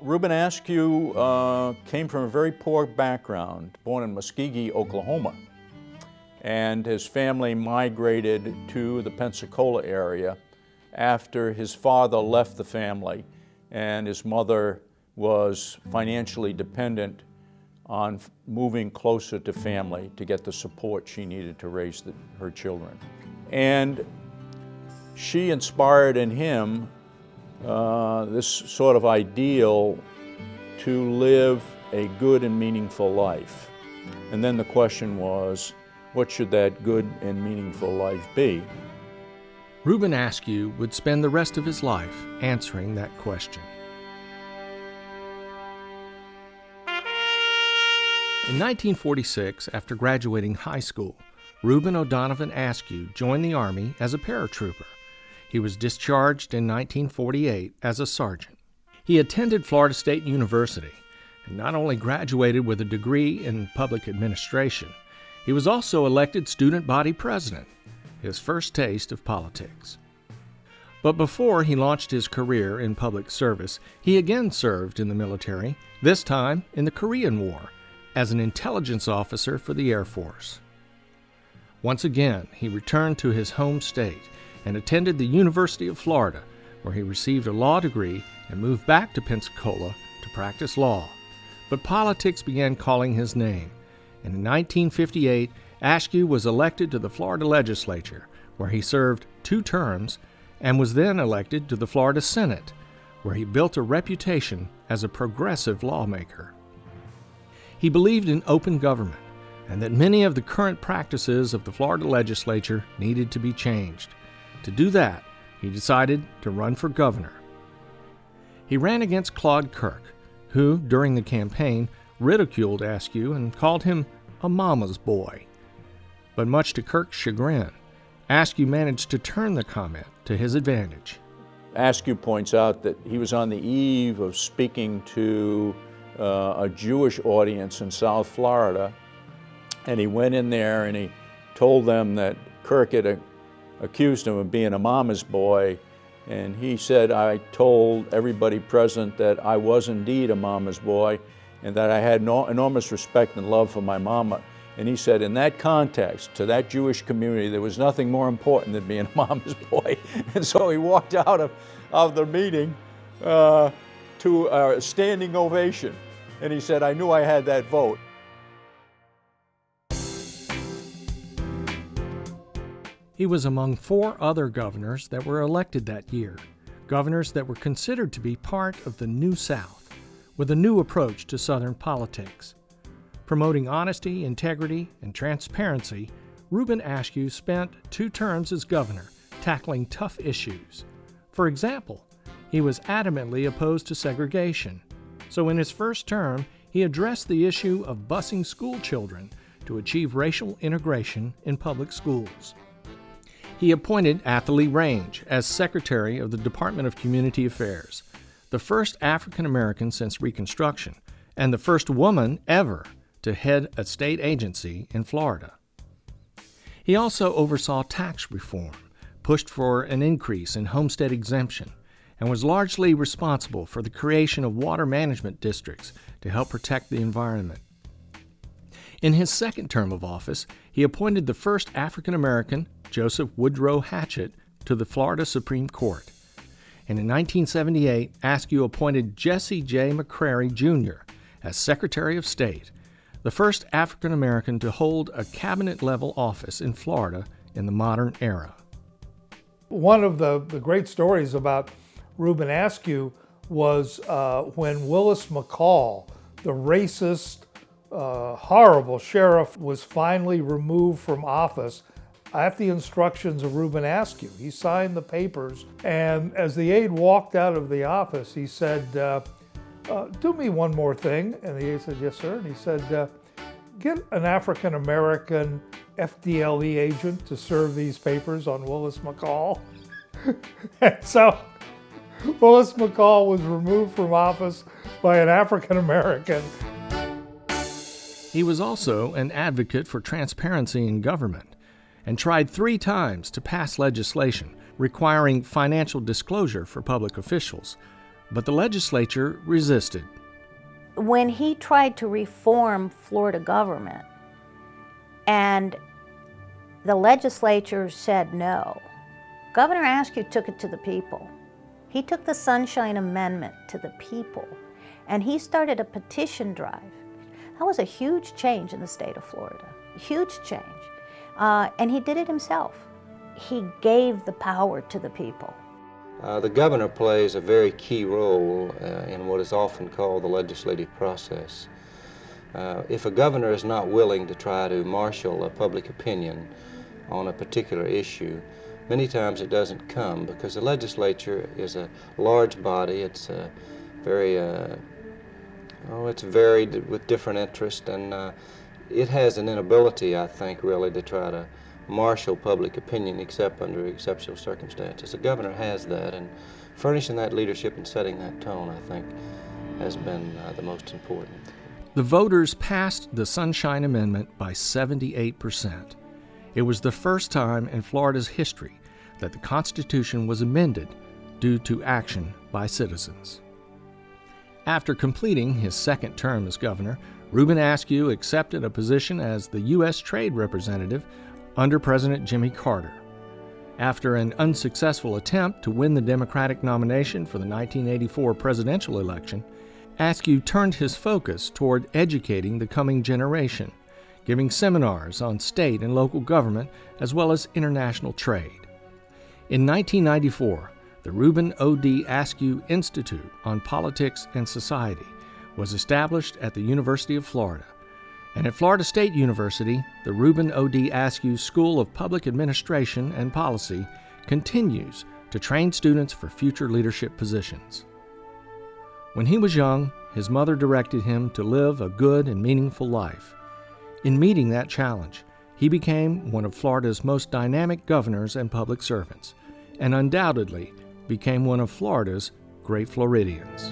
Reubin Askew came from a very poor background, born in Muskogee, Oklahoma. And his family migrated to the Pensacola area after his father left the family, and his mother was financially dependent on moving closer to family to get the support she needed to raise her children. And she inspired in him this sort of ideal to live a good and meaningful life. And then the question was, what should that good and meaningful life be? Reubin Askew would spend the rest of his life answering that question. In 1946, after graduating high school, Reubin O'Donovan Askew joined the Army as a paratrooper. He was discharged in 1948 as a sergeant. He attended Florida State University and not only graduated with a degree in public administration, he was also elected student body president, his first taste of politics. But before he launched his career in public service, he again served in the military, this time in the Korean War, as an intelligence officer for the Air Force. Once again, he returned to his home state and attended the University of Florida, where he received a law degree and moved back to Pensacola to practice law. But politics began calling his name, and in 1958, Askew was elected to the Florida legislature, where he served 2 terms, and was then elected to the Florida Senate, where he built a reputation as a progressive lawmaker. He believed in open government, and that many of the current practices of the Florida legislature needed to be changed. To do that, he decided to run for governor. He ran against Claude Kirk, who, during the campaign, ridiculed Askew and called him a mama's boy. But much to Kirk's chagrin, Askew managed to turn the comment to his advantage. Askew points out that he was on the eve of speaking to a Jewish audience in South Florida, and he went in there and he told them that Kirk had accused him of being a mama's boy, and he said, I told everybody present that I was indeed a mama's boy and that I had enormous respect and love for my mama. And he said, in that context, to that Jewish community, there was nothing more important than being a mama's boy. And so he walked out of the meeting to a standing ovation. And he said, I knew I had that vote. He was among 4 other governors that were elected that year, governors that were considered to be part of the New South, with a new approach to Southern politics. Promoting honesty, integrity, and transparency, Reubin Askew spent 2 terms as governor, tackling tough issues. For example, he was adamantly opposed to segregation. So in his first term, he addressed the issue of busing school children to achieve racial integration in public schools. He appointed Athalie Range as Secretary of the Department of Community Affairs, the first African American since Reconstruction, and the first woman ever to head a state agency in Florida. He also oversaw tax reform, pushed for an increase in homestead exemption, and was largely responsible for the creation of water management districts to help protect the environment. In his second term of office, he appointed the first African American, Joseph Woodrow Hatchett, to the Florida Supreme Court. And in 1978, Askew appointed Jesse J. McCrary, Jr. as Secretary of State, the first African American to hold a cabinet-level office in Florida in the modern era. One of the great stories about Reubin Askew was when Willis McCall, the racist, horrible sheriff, was finally removed from office at the instructions of Reubin Askew. He signed the papers, and as the aide walked out of the office, he said, do me one more thing. And the aide said, yes, sir. And he said, get an African-American FDLE agent to serve these papers on Willis McCall. And so Willis McCall was removed from office by an African-American. He was also an advocate for transparency in government and tried 3 times to pass legislation requiring financial disclosure for public officials, but the legislature resisted. When he tried to reform Florida government and the legislature said no, Governor Askew took it to the people. He took the Sunshine Amendment to the people, and he started a petition drive. That was a huge change in the state of Florida, huge change. And he did it himself. He gave the power to the people. The governor plays a very key role in what is often called the legislative process. If a governor is not willing to try to marshal a public opinion on a particular issue, many times it doesn't come because the legislature is a large body. It's very, it's varied with different interests, and it has an inability, I think, really to try to marshal public opinion except under exceptional circumstances. The governor has that, and furnishing that leadership and setting that tone, I think, has been the most important. The voters passed the Sunshine Amendment by 78%. It was the first time in Florida's history that the Constitution was amended due to action by citizens. After completing his second term as governor, Reubin Askew accepted a position as the U.S. Trade Representative under President Jimmy Carter. After an unsuccessful attempt to win the Democratic nomination for the 1984 presidential election, Askew turned his focus toward educating the coming generation, giving seminars on state and local government as well as international trade. In 1994, the Reubin O.D. Askew Institute on Politics and Society was established at the University of Florida. And at Florida State University, the Reubin O.D. Askew School of Public Administration and Policy continues to train students for future leadership positions. When he was young, his mother directed him to live a good and meaningful life. In meeting that challenge, he became one of Florida's most dynamic governors and public servants, and undoubtedly became one of Florida's great Floridians.